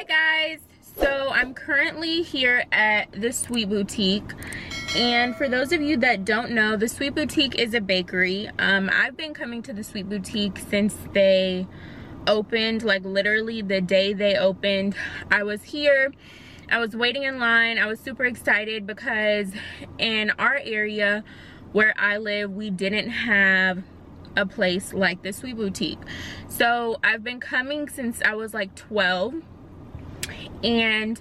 Hi guys, so I'm currently here at the Sweet Boutique, and for those of you that don't know, the Sweet Boutique is a bakery. I've been coming to the Sweet Boutique since they opened, like literally the day they opened. I was here, I was waiting in line. I was super excited because in our area where I live, we didn't have a place like the Sweet Boutique. So I've been coming since I was like 12, and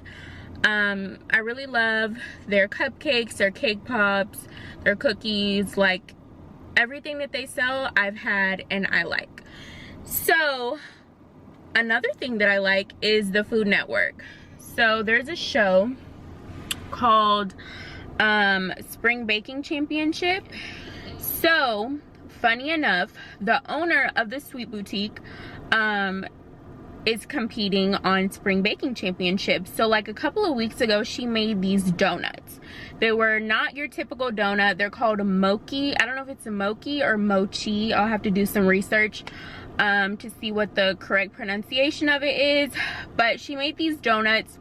I really love their cupcakes, their cake pops, their cookies, like everything that they sell I've had and I like. So another thing that I like is the Food Network. So there's a show called Spring Baking Championship. So funny enough, the owner of the Sweet Boutique is competing on Spring Baking Championship. So like a couple of weeks ago, she made these donuts. They were not your typical donut. They're called mochi. I don't know if it's a mochi or mochi. I'll have to do some research to see what the correct pronunciation of it is. But she made these donuts,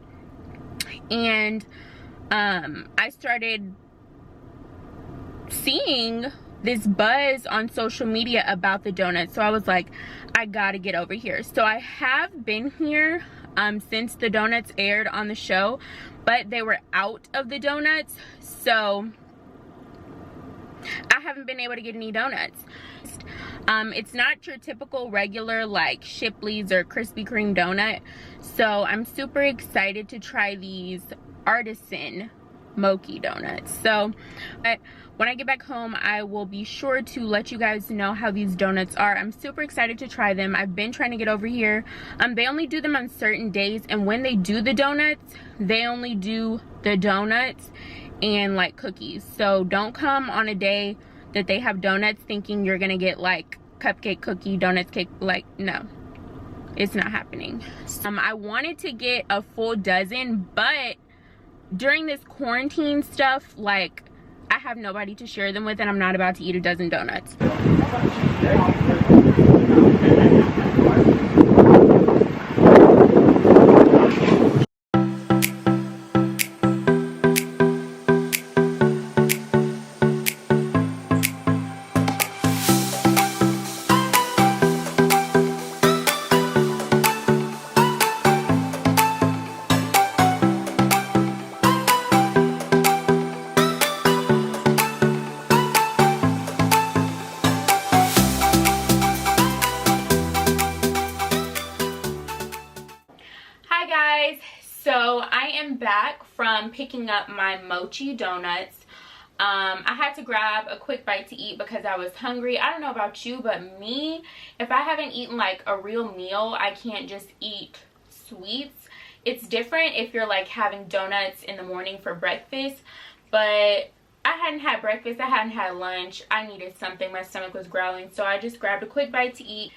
and I started seeing this buzz on social media about the donuts. So I was like, I gotta get over here. So I have been here since the donuts aired on the show, but they were out of the donuts, so I haven't been able to get any donuts. It's not your typical regular like Shipley's or Krispy Kreme donut, so I'm super excited to try these artisan mochi donuts. So when I get back home, I will be sure to let you guys know how these donuts are. I'm super excited to try them. I've been trying to get over here. They only do them on certain days, and when they do the donuts, they only do the donuts and like cookies. So don't come on a day that they have donuts thinking you're gonna get like cupcake, cookie, donuts, cake. Like, no, it's not happening. I wanted to get a full dozen, but during this quarantine stuff, like, I have nobody to share them with, and I'm not about to eat a dozen donuts. So I am back from picking up my mochi donuts. I had to grab a quick bite to eat because I was hungry. I don't know about you, but me, if I haven't eaten like a real meal, I can't just eat sweets. It's different if you're like having donuts in the morning for breakfast, but I hadn't had breakfast, I hadn't had lunch. I needed something, my stomach was growling, so I just grabbed a quick bite to eat.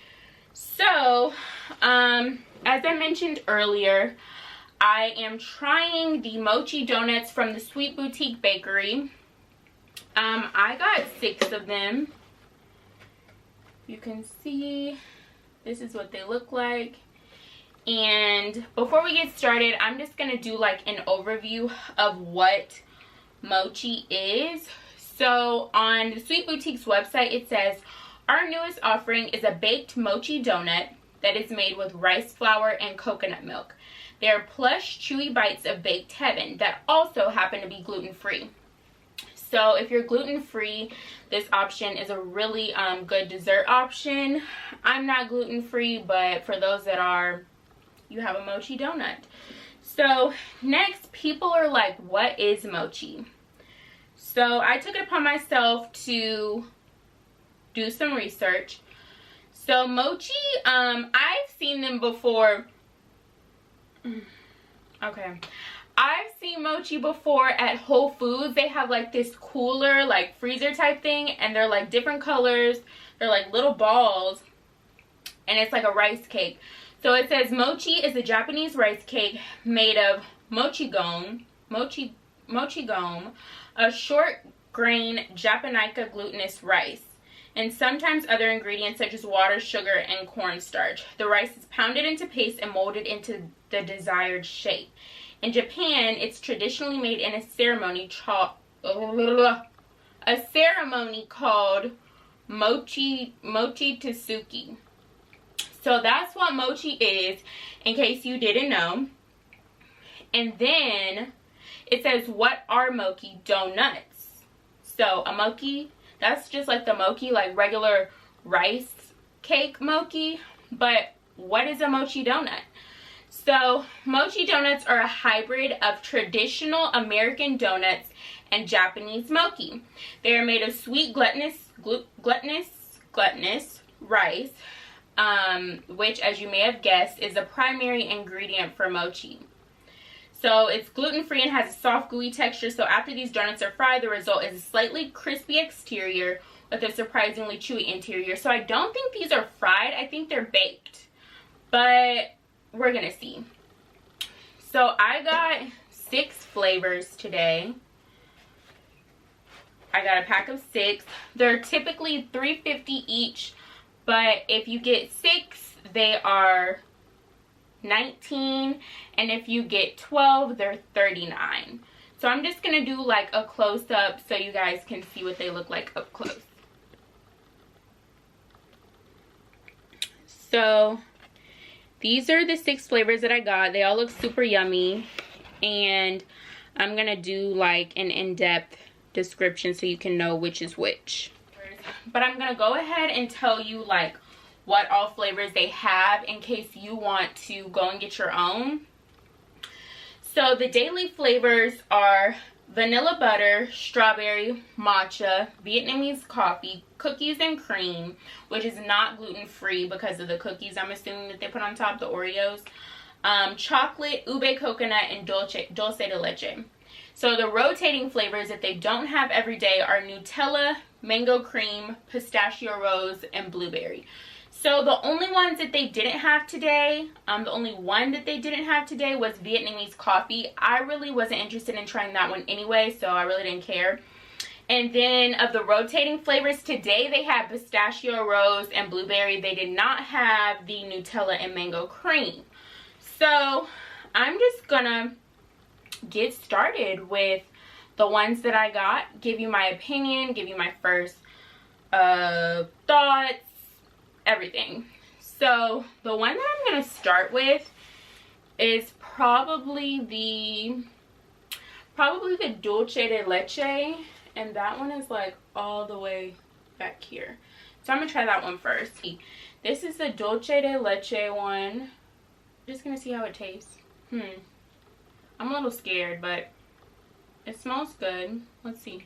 So as I mentioned earlier, I am trying the mochi donuts from the Sweet Boutique Bakery. I got 6 of them. You can see this is what they look like. And before we get started, I'm just going to do like an overview of what mochi is. So on the Sweet Boutique's website, it says, our newest offering is a baked mochi donut that is made with rice flour and coconut milk. They are plush, chewy bites of baked heaven that also happen to be gluten-free. So if you're gluten-free, this option is a really good dessert option. I'm not gluten-free, but for those that are, you have a mochi donut. So next, people are like, what is mochi? So I took it upon myself to do some research. So mochi, I've seen them before. Okay, I've seen mochi before at Whole Foods. They have like this cooler, like freezer type thing, and they're like different colors. They're like little balls, and it's like a rice cake. So it says mochi is a Japanese rice cake made of mochi gome, a short grain Japonica glutinous rice. and sometimes other ingredients such as water, sugar, and cornstarch. The rice is pounded into paste and molded into the desired shape. In Japan, it's traditionally made in a ceremony called mochi tsuki. So that's what mochi is, in case you didn't know. And then it says, what are mochi donuts? So a mochi, that's just like the mochi, like regular rice cake mochi. But what is a mochi donut? So mochi donuts are a hybrid of traditional American donuts and Japanese mochi. They are made of sweet glutinous rice, which, as you may have guessed, is the primary ingredient for mochi. So it's gluten-free and has a soft, gooey texture. So after these donuts are fried, the result is a slightly crispy exterior with a surprisingly chewy interior. So I don't think these are fried. I think they're baked. But we're going to see. So I got 6 flavors today. I got a pack of 6. They're typically $3.50 each. But if you get 6, they are $19, and if you get 12, they're $39. So I'm just gonna do like a close-up so you guys can see what they look like up close. So these are the 6 flavors that I got. They all look super yummy, and I'm gonna do like an in-depth description so you can know which is which. But I'm gonna go ahead and tell you like what all flavors they have in case you want to go and get your own. So the daily flavors are vanilla butter, strawberry, matcha, Vietnamese coffee, cookies and cream, which is not gluten-free because of the cookies I'm assuming that they put on top, the Oreos, chocolate, ube coconut, and dulce de leche. So the rotating flavors that they don't have every day are Nutella, mango cream, pistachio rose, and blueberry. So the only ones that they didn't have today, the only one that they didn't have today was Vietnamese coffee. I really wasn't interested in trying that one anyway, so I really didn't care. And then of the rotating flavors today, they had pistachio rose and blueberry. They did not have the Nutella and mango cream. So I'm just gonna get started with the ones that I got, give you my opinion, give you my first thoughts, everything. So the one that I'm going to start with is probably the dulce de leche, and that one is like all the way back here. So I'm going to try that one first. This is the dulce de leche one. Just going to see how it tastes. I'm a little scared, but it smells good. Let's see.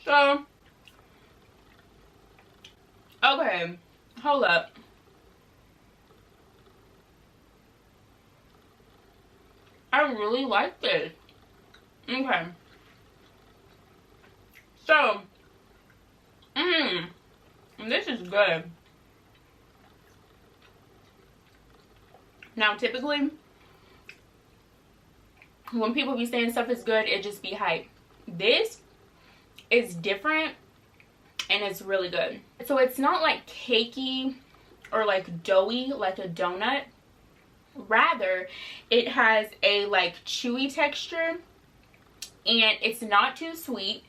So, okay, hold up. I really like this. Okay. So, this is good. Now, typically, when people be saying stuff is good, it just be hype. This is different, and it's really good. So it's not like cakey or like doughy like a donut. Rather, it has a like chewy texture, and it's not too sweet.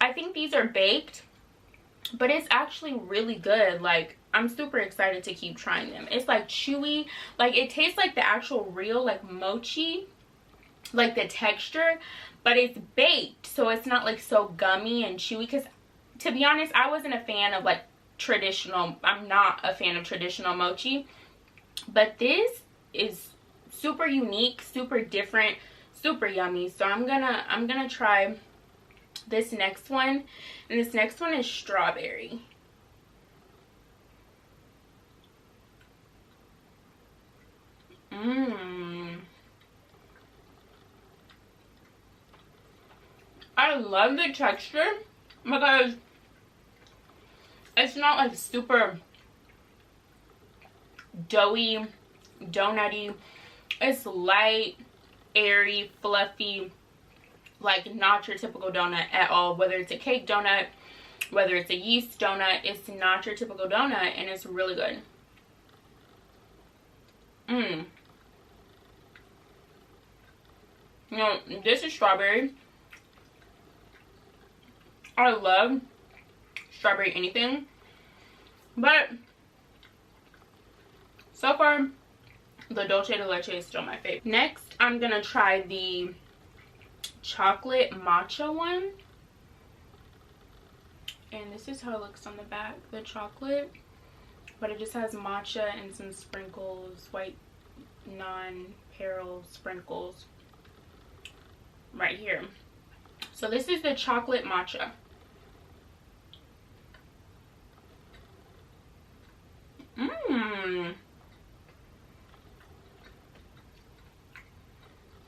I think these are baked, but it's actually really good. Like, I'm super excited to keep trying them. It's like chewy, like it tastes like the actual real like mochi, like the texture, but it's baked, so it's not like so gummy and chewy. Because to be honest, I wasn't a fan of like traditional, I'm not a fan of traditional mochi, but this is super unique, super different, super yummy. So I'm gonna try this next one, and this next one is strawberry. I love the texture because It's not like super doughy, donutty. It's light, airy, fluffy, like not your typical donut at all. Whether it's a cake donut, whether it's a yeast donut, it's not your typical donut, and it's really good. You know, this is strawberry. I love strawberry anything, but so far the dulce de leche is still my favorite. Next, I'm gonna try the chocolate matcha one, and this is how it looks on the back, the chocolate, but it just has matcha and some sprinkles, white non-peril sprinkles right here. So this is the chocolate matcha.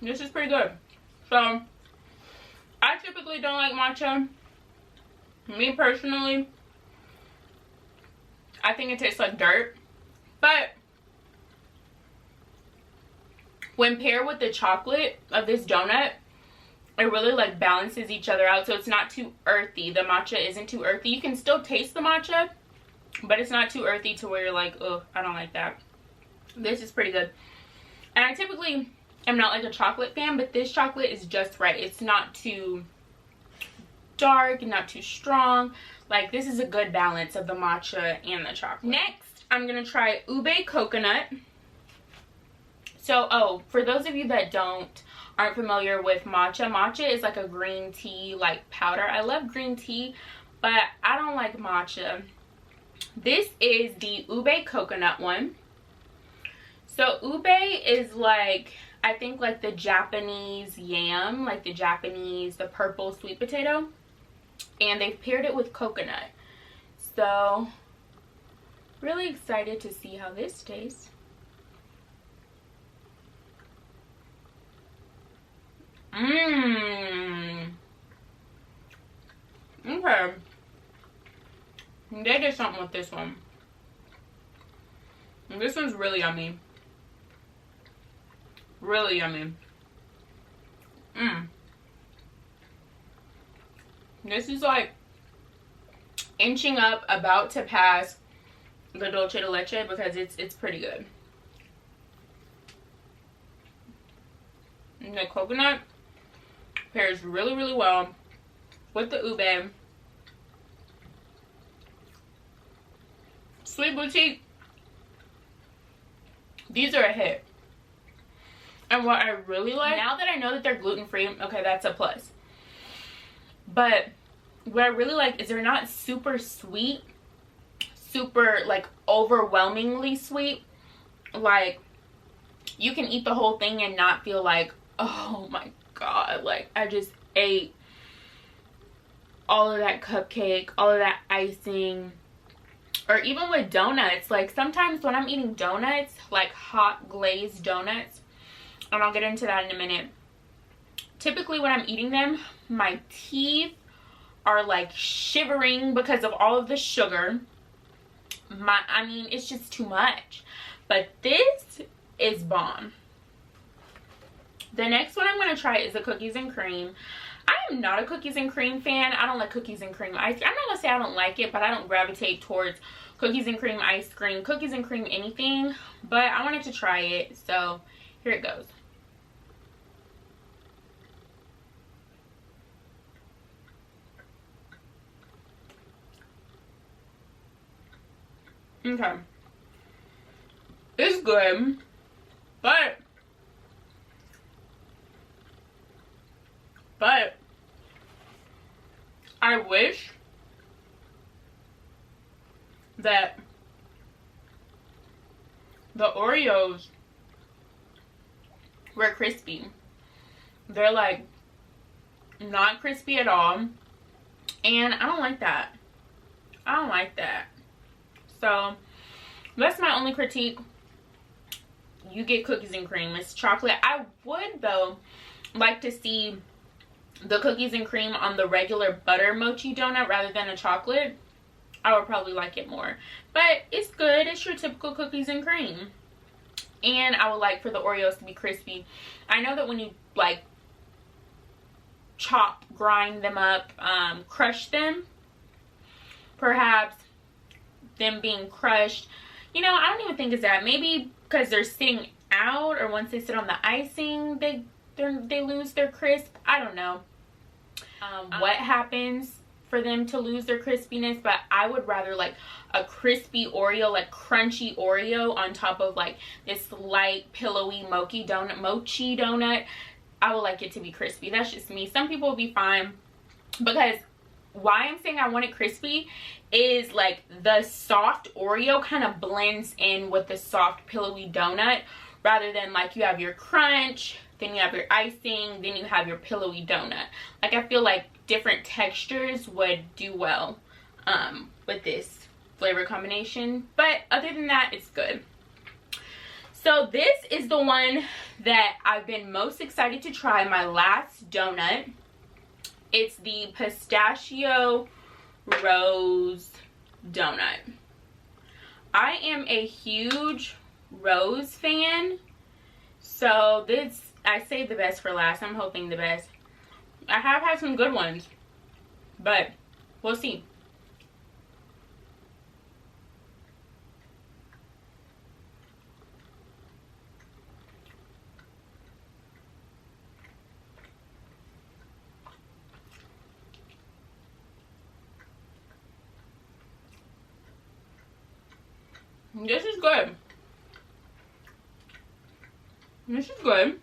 This is pretty good. So I typically don't like matcha. Me personally, I think it tastes like dirt, but when paired with the chocolate of this donut, it really like balances each other out, so it's not too earthy. The matcha isn't too earthy. You can still taste the matcha, but it's not too earthy to where you're like, oh, I don't like that. This is pretty good. And I typically am not like a chocolate fan, but this chocolate is just right. It's not too dark, not too strong. Like, this is a good balance of the matcha and the chocolate. Next, I'm gonna try Ube Coconut. So, oh, for those of you that aren't familiar with matcha, matcha is like a green tea like powder. I love green tea, but I don't like matcha. This is the Ube Coconut one. So ube is like, I think like the Japanese yam, like the purple sweet potato, and they've paired it with coconut. So really excited to see how this tastes. Okay. They did something with this one. And this one's really yummy. Really yummy. This is like inching up, about to pass the dulce de leche because it's pretty good. And the coconut pairs really, really well with the ube. Sweet Boutique, these are a hit. And what I really like, now that I know that they're gluten-free, okay, that's a plus. But what I really like is they're not super sweet, super like overwhelmingly sweet. Like, you can eat the whole thing and not feel like, oh my god, like I just ate all of that cupcake, all of that icing. Or even with donuts, like sometimes when I'm eating donuts, like hot glazed donuts, and I'll get into that in a minute, typically when I'm eating them, my teeth are like shivering because of all of the sugar. I mean, it's just too much. But this is bomb. The next one I'm going to try is the cookies and cream. I am not a cookies and cream fan. I don't like cookies and cream ice cream. I'm not going to say I don't like it, but I don't gravitate towards cookies and cream ice cream, cookies and cream anything. But I wanted to try it, so here it goes. Okay. It's good, but I wish that the Oreos were crispy. They're like not crispy at all, and I don't like that. I don't like that. So that's my only critique. You get cookies and cream. It's chocolate. I would though like to see the cookies and cream on the regular butter mochi donut rather than a chocolate. I would probably like it more. But it's good. It's your typical cookies and cream. And I would like for the Oreos to be crispy. I know that when you like grind them up, crush them, perhaps them being crushed, you know, I don't even think it's that. Maybe because they're sitting out, or once they sit on the icing, they lose their crisp. I don't know what happens for them to lose their crispiness, but I would rather like a crispy Oreo, like crunchy Oreo on top of like this light pillowy mochi donut. I would like it to be crispy. That's just me. Some people will be fine, because why I'm saying I want it crispy is like the soft Oreo kind of blends in with the soft pillowy donut, rather than like you have your crunch, then you have your icing, then you have your pillowy donut. Like I feel like different textures would do well with this flavor combination. But other than that, it's good. So this is the one that I've been most excited to try, my last donut. It's the pistachio rose donut. I am a huge rose fan, so this, I saved the best for last. I'm hoping the best. I have had some good ones, but we'll see. This is good. This is good.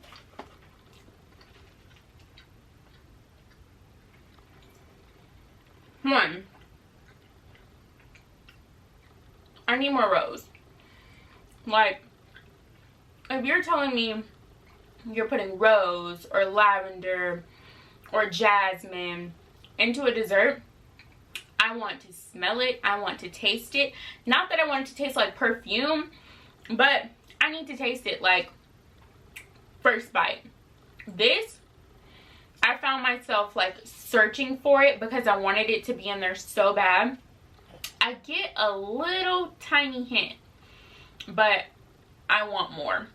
One, I need more rose. Like, if you're telling me you're putting rose or lavender or jasmine into a dessert, I want to smell it. I want to taste it. Not that I want it to taste like perfume, but I need to taste it like first bite. This, I found myself like searching for it because I wanted it to be in there so bad. I get a little tiny hint, but I want more.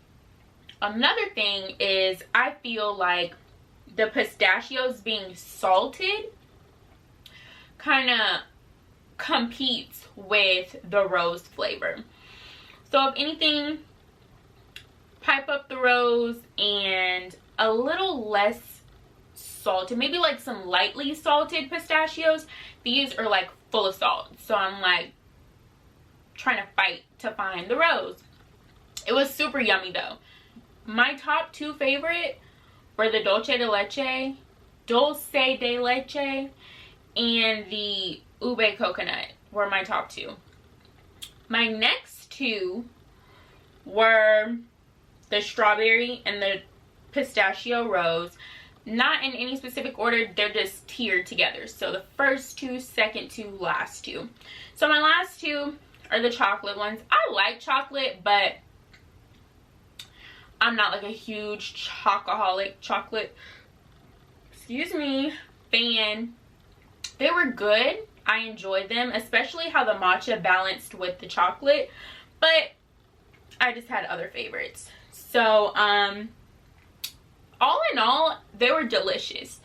Another thing is I feel like the pistachios being salted kind of competes with the rose flavor. So if anything, pipe up the rose and a little less salted, maybe like some lightly salted pistachios. These are like full of salt, so I'm like trying to fight to find the rose. It was super yummy though. My top two favorite were the dulce de leche and the ube coconut were my top two. My next two were the strawberry and the pistachio rose. Not in any specific order, they're just tiered together. So the first two, second two, last two. So my last two are the chocolate ones. I like chocolate, but I'm not like a huge chocolate, excuse me, fan. They were good. I enjoyed them, especially how the matcha balanced with the chocolate, but I just had other favorites. So all in all, they were delicious.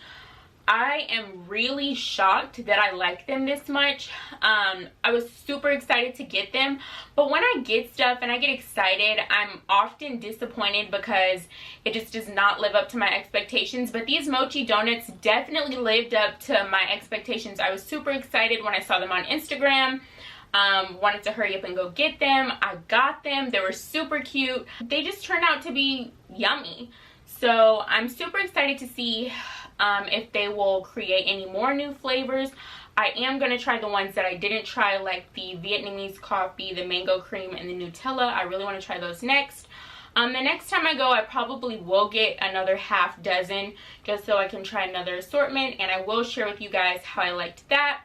I am really shocked that I like them this much. I was super excited to get them, but when I get stuff and I get excited, I'm often disappointed because it just does not live up to my expectations. But these mochi donuts definitely lived up to my expectations. I was super excited when I saw them on Instagram. Wanted to hurry up and go get them. I got them. They were super cute. They just turned out to be yummy. So I'm super excited to see if they will create any more new flavors. I am going to try the ones that I didn't try, like the Vietnamese coffee, the mango cream, and the Nutella. I really want to try those next. The next time I go, I probably will get another half dozen just so I can try another assortment, and I will share with you guys how I liked that.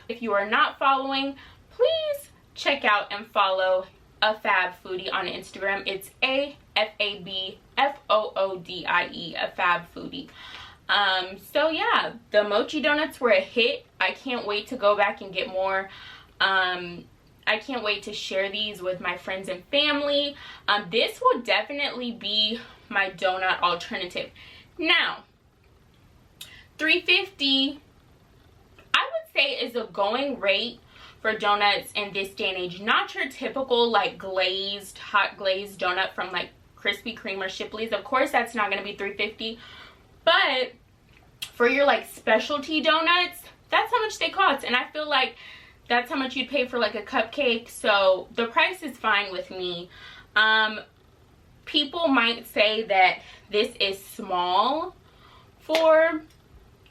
If you are not following, please check out and follow a Fab Foodie on Instagram. It's AFABFOODIE, a Fab Foodie. So yeah, the mochi donuts were a hit. I can't wait to go back and get more. I can't wait to share these with my friends and family. This will definitely be my donut alternative. Now, $3.50 I would say is a going rate for donuts in this day and age. Not your typical like glazed, hot glazed donut from like Krispy Kreme or Shipley's. Of course that's not going to be $3.50, but for your like specialty donuts, that's how much they cost. And I feel like that's how much you'd pay for like a cupcake, so the price is fine with me. People might say that this is small for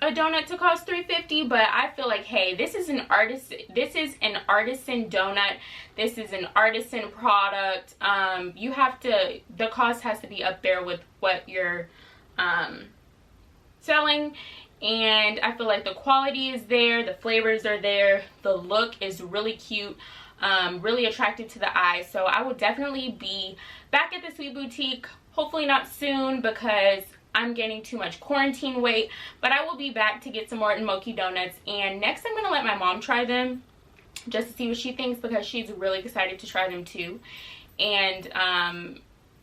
a donut to cost $3.50, but I feel like, hey, this is an artisan donut. This is an artisan product. You have to, the cost has to be up there with what you're selling. And I feel like the quality is there, the flavors are there, the look is really cute, really attractive to the eye. So I will definitely be back at the Sweet Boutique, hopefully not soon because I'm gaining too much quarantine weight, but I will be back to get some more Mochi donuts. And next I'm going to let my mom try them just to see what she thinks, because she's really excited to try them too. And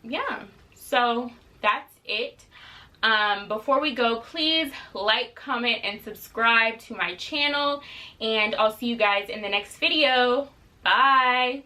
yeah, so that's it. Before we go, please like, comment, and subscribe to my channel, and I'll see you guys in the next video. Bye.